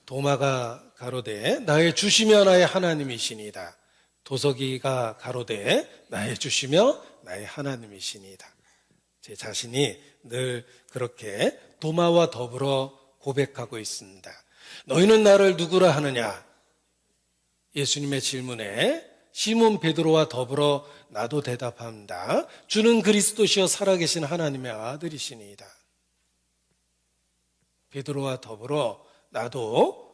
도마가 가로되 나의 주시며 나의 하나님이시니이다. 도석이가 가로되 나의 주시며 나의 하나님이시니이다. 제 자신이 늘 그렇게 도마와 더불어 고백하고 있습니다. 너희는 나를 누구라 하느냐? 예수님의 질문에 시몬 베드로와 더불어 나도 대답합니다. 주는 그리스도시요 살아계신 하나님의 아들이시니이다. 베드로와 더불어 나도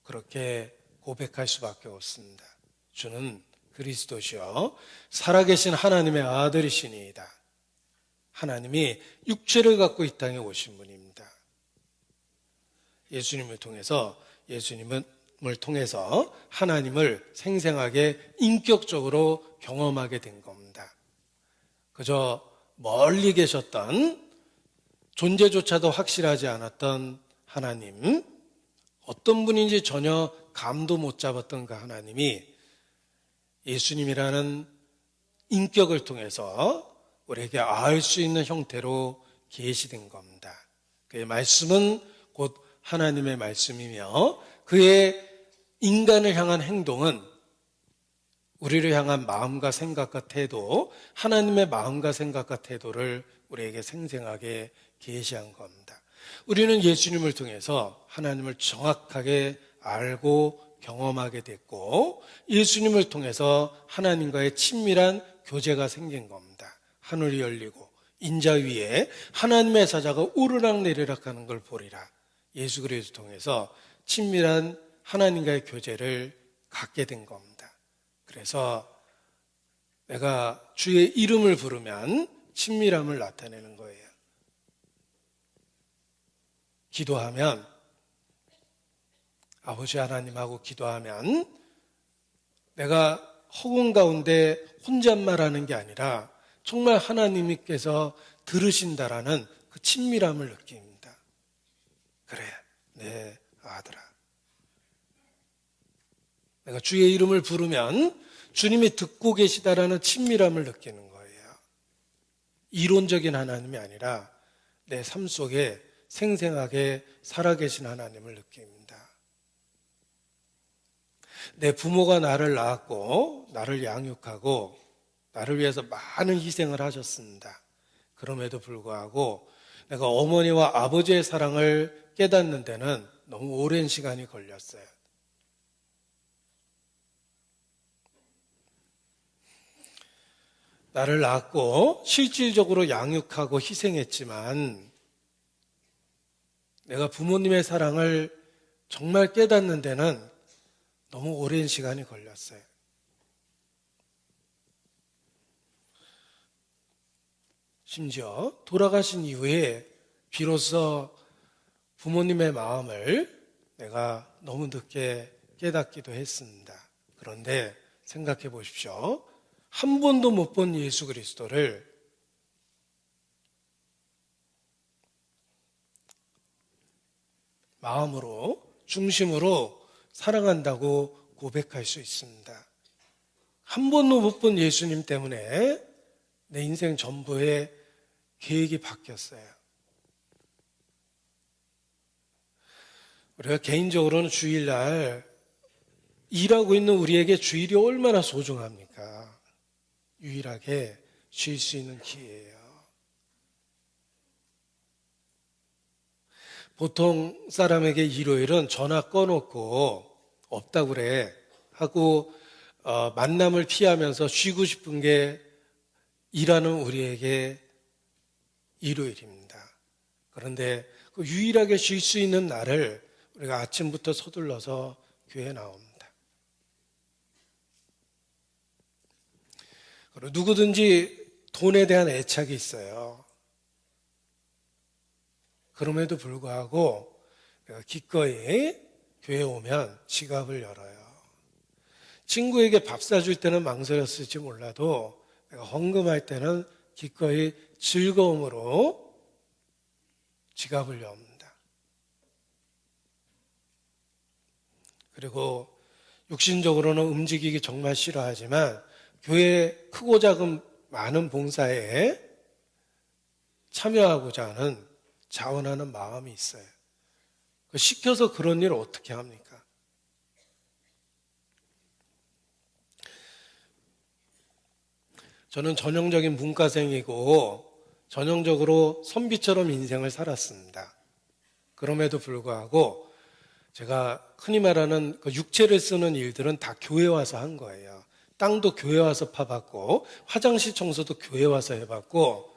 그렇게 고백할 수밖에 없습니다. 주는 그리스도시요 살아계신 하나님의 아들이시니이다. 하나님이 육체를 갖고 이 땅에 오신 분입니다. 예수님을 통해서 하나님을 생생하게 인격적으로 경험하게 된 겁니다. 그저 멀리 계셨던 존재조차도 확실하지 않았던 하나님, 어떤 분인지 전혀 감도 못 잡았던 그 하나님이 예수님이라는 인격을 통해서 우리에게 알 수 있는 형태로 계시된 겁니다. 그의 말씀은 곧 하나님의 말씀이며 그의 인간을 향한 행동은 우리를 향한 마음과 생각과 태도, 하나님의 마음과 생각과 태도를 우리에게 생생하게 계시한 겁니다. 우리는 예수님을 통해서 하나님을 정확하게 알고 경험하게 됐고 예수님을 통해서 하나님과의 친밀한 교제가 생긴 겁니다. 하늘이 열리고 인자 위에 하나님의 사자가 오르락내리락 하는 걸 보리라. 예수 그리스도를 통해서 친밀한 하나님과의 교제를 갖게 된 겁니다. 그래서 내가 주의 이름을 부르면 친밀함을 나타내는 거예요. 기도하면 아버지 하나님하고 기도하면 내가 허공 가운데 혼잣말하는 게 아니라 정말 하나님께서 들으신다라는 그 친밀함을 느낍니다. 그래, 내 아들아. 내가 주의 이름을 부르면 주님이 듣고 계시다라는 친밀함을 느끼는 거예요. 이론적인 하나님이 아니라 내 삶 속에 생생하게 살아계신 하나님을 느낍니다. 내 부모가 나를 낳았고 나를 양육하고 나를 위해서 많은 희생을 하셨습니다. 그럼에도 불구하고 내가 어머니와 아버지의 사랑을 깨닫는 데는 너무 오랜 시간이 걸렸어요. 나를 낳았고 실질적으로 양육하고 희생했지만 내가 부모님의 사랑을 정말 깨닫는 데는 너무 오랜 시간이 걸렸어요. 심지어 돌아가신 이후에 비로소 부모님의 마음을 내가 너무 늦게 깨닫기도 했습니다. 그런데 생각해 보십시오. 한 번도 못 본 예수 그리스도를 마음으로, 중심으로 사랑한다고 고백할 수 있습니다. 한 번도 못 본 예수님 때문에 내 인생 전부의 계획이 바뀌었어요. 우리가 개인적으로는 주일날 일하고 있는 우리에게 주일이 얼마나 소중합니까? 유일하게 쉴 수 있는 기회예요. 보통 사람에게 일요일은 전화 꺼놓고 없다고 그래 하고 만남을 피하면서 쉬고 싶은 게 일하는 우리에게 일요일입니다. 그런데 그 유일하게 쉴 수 있는 날을 우리가 아침부터 서둘러서 교회에 나옵니다. 그리고 누구든지 돈에 대한 애착이 있어요. 그럼에도 불구하고 내가 기꺼이 교회에 오면 지갑을 열어요. 친구에게 밥 사줄 때는 망설였을지 몰라도 내가 헌금할 때는 기꺼이 즐거움으로 지갑을 엽니다. 그리고 육신적으로는 움직이기 정말 싫어하지만 교회 크고 작은 많은 봉사에 참여하고자 하는 자원하는 마음이 있어요. 시켜서 그런 일을 어떻게 합니까? 저는 전형적인 문과생이고 전형적으로 선비처럼 인생을 살았습니다. 그럼에도 불구하고 제가 흔히 말하는 그 육체를 쓰는 일들은 다 교회 와서 한 거예요. 땅도 교회 와서 파봤고 화장실 청소도 교회 와서 해봤고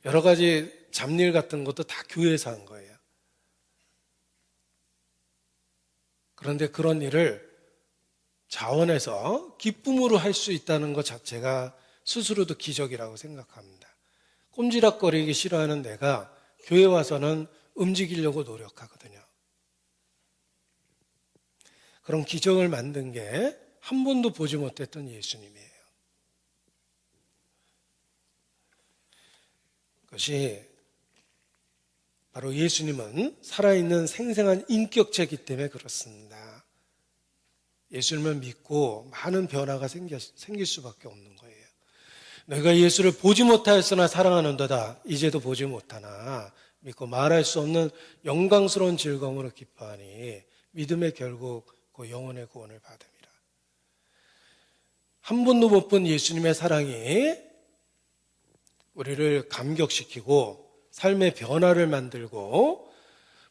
여러 가지 잡일 같은 것도 다 교회에서 한 거예요. 그런데 그런 일을 자원해서 기쁨으로 할 수 있다는 것 자체가 스스로도 기적이라고 생각합니다. 꼼지락거리기 싫어하는 내가 교회 와서는 움직이려고 노력하거든요. 그런 기적을 만든 게 한 번도 보지 못했던 예수님이에요. 그것이 바로 예수님은 살아있는 생생한 인격체이기 때문에 그렇습니다. 예수님을 믿고 많은 변화가 생길 수밖에 없는 거예요. 내가 예수를 보지 못하였으나 사랑하는도다. 이제도 보지 못하나 믿고 말할 수 없는 영광스러운 즐거움으로 기뻐하니 믿음의 결국 그 영혼의 구원을 받음이라. 한 번도 못 본 예수님의 사랑이 우리를 감격시키고 삶의 변화를 만들고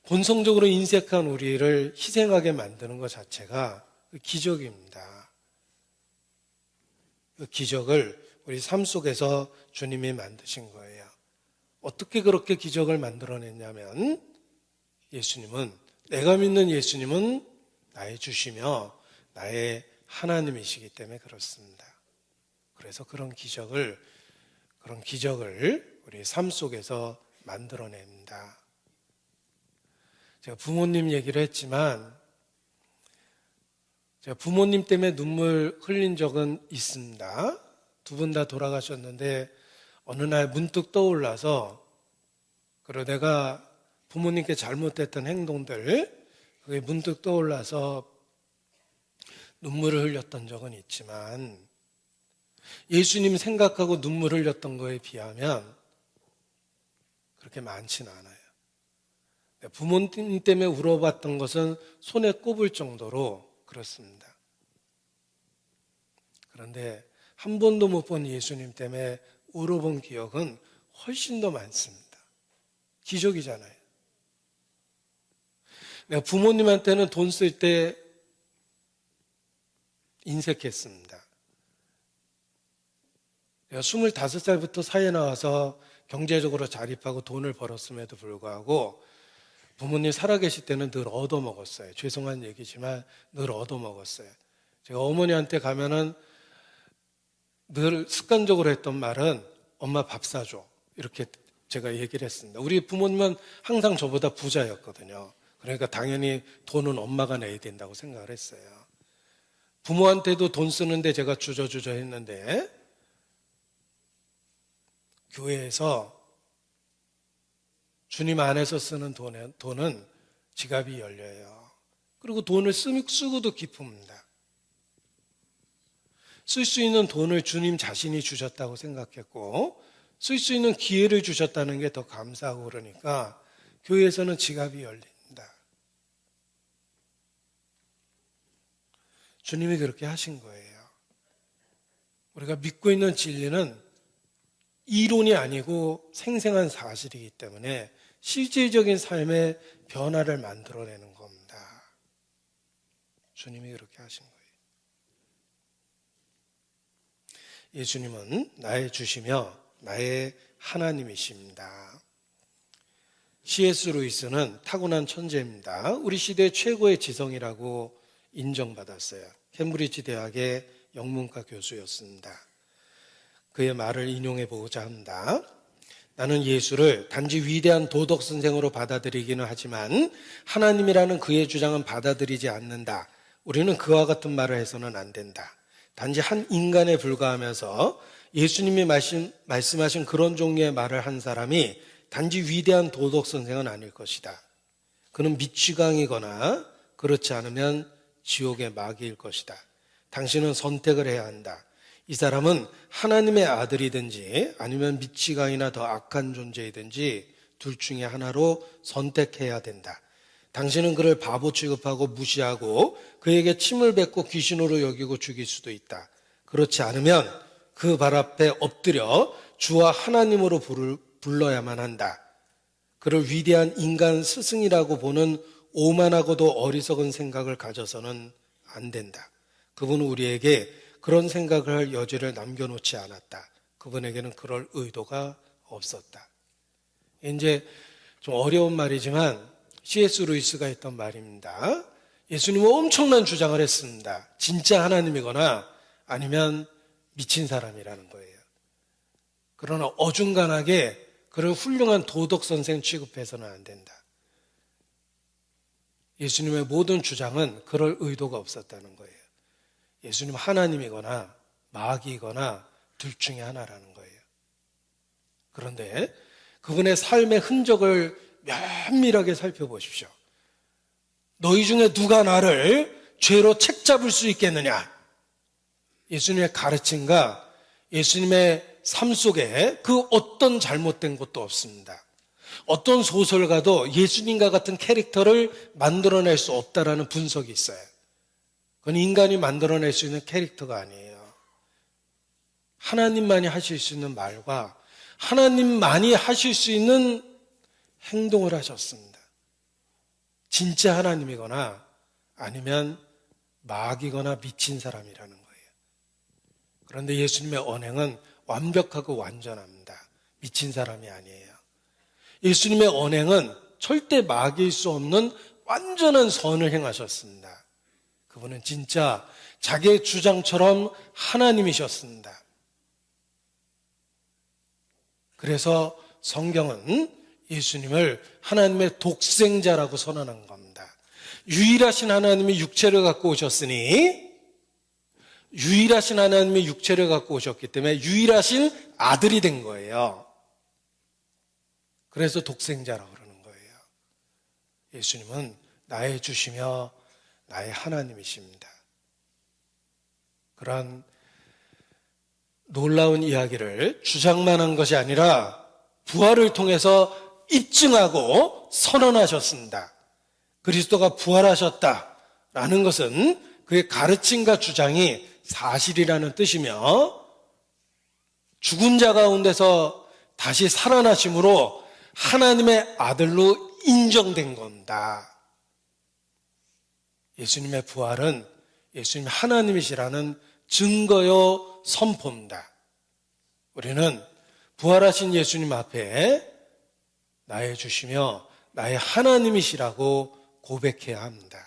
본성적으로 인색한 우리를 희생하게 만드는 것 자체가 기적입니다. 그 기적을 우리 삶 속에서 주님이 만드신 거예요. 어떻게 그렇게 기적을 만들어냈냐면 내가 믿는 예수님은 나의 주시며 나의 하나님이시기 때문에 그렇습니다. 그래서 그런 기적을 우리 삶 속에서 만들어냅니다. 제가 부모님 얘기를 했지만 제가 부모님 때문에 눈물 흘린 적은 있습니다. 두 분 다 돌아가셨는데 어느 날 문득 떠올라서 그리고 내가 부모님께 잘못했던 행동들 그게 문득 떠올라서 눈물을 흘렸던 적은 있지만 예수님 생각하고 눈물 흘렸던 거에 비하면 그렇게 많지는 않아요. 부모님 때문에 울어봤던 것은 손에 꼽을 정도로 그렇습니다. 그런데 한 번도 못 본 예수님 때문에 울어본 기억은 훨씬 더 많습니다. 기적이잖아요. 내가 부모님한테는 돈 쓸 때 인색했습니다. 내가 25살부터 사회 나와서 경제적으로 자립하고 돈을 벌었음에도 불구하고 부모님 살아계실 때는 늘 얻어먹었어요. 죄송한 얘기지만 늘 얻어먹었어요. 제가 어머니한테 가면은 늘 습관적으로 했던 말은 엄마 밥 사줘. 이렇게 제가 얘기를 했습니다. 우리 부모님은 항상 저보다 부자였거든요. 그러니까 당연히 돈은 엄마가 내야 된다고 생각을 했어요. 부모한테도 돈 쓰는데 제가 주저주저 했는데 교회에서 주님 안에서 쓰는 돈은 지갑이 열려요. 그리고 돈을 쓰고도 기쁩니다. 쓸 수 있는 돈을 주님 자신이 주셨다고 생각했고 쓸 수 있는 기회를 주셨다는 게 더 감사하고 그러니까 교회에서는 지갑이 열립니다. 주님이 그렇게 하신 거예요. 우리가 믿고 있는 진리는 이론이 아니고 생생한 사실이기 때문에 실질적인 삶의 변화를 만들어내는 겁니다. 주님이 그렇게 하신 거예요. 예수님은 나의 주시며 나의 하나님이십니다. C.S. 루이스는 타고난 천재입니다. 우리 시대 최고의 지성이라고 인정받았어요. 캠브리지 대학의 영문과 교수였습니다. 그의 말을 인용해 보고자 합니다. 나는 예수를 단지 위대한 도덕 선생으로 받아들이기는 하지만 하나님이라는 그의 주장은 받아들이지 않는다. 우리는 그와 같은 말을 해서는 안 된다. 단지 한 인간에 불과하면서 예수님이 말씀하신 그런 종류의 말을 한 사람이 단지 위대한 도덕 선생은 아닐 것이다. 그는 미취강이거나 그렇지 않으면 지옥의 마귀일 것이다. 당신은 선택을 해야 한다. 이 사람은 하나님의 아들이든지 아니면 미치광이나 더 악한 존재이든지 둘 중에 하나로 선택해야 된다. 당신은 그를 바보 취급하고 무시하고 그에게 침을 뱉고 귀신으로 여기고 죽일 수도 있다. 그렇지 않으면 그 발 앞에 엎드려 주와 하나님으로 불러야만 한다. 그를 위대한 인간 스승이라고 보는 오만하고도 어리석은 생각을 가져서는 안 된다. 그분은 우리에게 그런 생각을 할 여지를 남겨놓지 않았다. 그분에게는 그럴 의도가 없었다. 이제 좀 어려운 말이지만 C.S. 루이스가 했던 말입니다. 예수님은 엄청난 주장을 했습니다. 진짜 하나님이거나 아니면 미친 사람이라는 거예요. 그러나 어중간하게 그를 훌륭한 도덕 선생 취급해서는 안 된다. 예수님의 모든 주장은 그럴 의도가 없었다는 거예요. 예수님 하나님이거나 마귀이거나 둘 중에 하나라는 거예요. 그런데 그분의 삶의 흔적을 면밀하게 살펴보십시오. 너희 중에 누가 나를 죄로 책잡을 수 있겠느냐? 예수님의 가르침과 예수님의 삶 속에 그 어떤 잘못된 것도 없습니다. 어떤 소설가도 예수님과 같은 캐릭터를 만들어낼 수 없다라는 분석이 있어요. 그건 인간이 만들어낼 수 있는 캐릭터가 아니에요. 하나님만이 하실 수 있는 말과 하나님만이 하실 수 있는 행동을 하셨습니다. 진짜 하나님이거나 아니면 마귀거나 미친 사람이라는 거예요. 그런데 예수님의 언행은 완벽하고 완전합니다. 미친 사람이 아니에요. 예수님의 언행은 절대 마귀일 수 없는 완전한 선을 행하셨습니다. 그분은 진짜 자기의 주장처럼 하나님이셨습니다. 그래서 성경은 예수님을 하나님의 독생자라고 선언한 겁니다. 유일하신 하나님이 육체를 갖고 오셨으니 유일하신 하나님이 육체를 갖고 오셨기 때문에 유일하신 아들이 된 거예요. 그래서 독생자라고 그러는 거예요. 예수님은 나의 주시며 나의 하나님이십니다. 그런 놀라운 이야기를 주장만 한 것이 아니라 부활을 통해서 입증하고 선언하셨습니다. 그리스도가 부활하셨다라는 것은 그의 가르침과 주장이 사실이라는 뜻이며 죽은 자 가운데서 다시 살아나심으로 하나님의 아들로 인정된 겁니다. 예수님의 부활은 예수님 하나님이시라는 증거요 선포입니다. 우리는 부활하신 예수님 앞에 나의 주시며 나의 하나님이시라고 고백해야 합니다.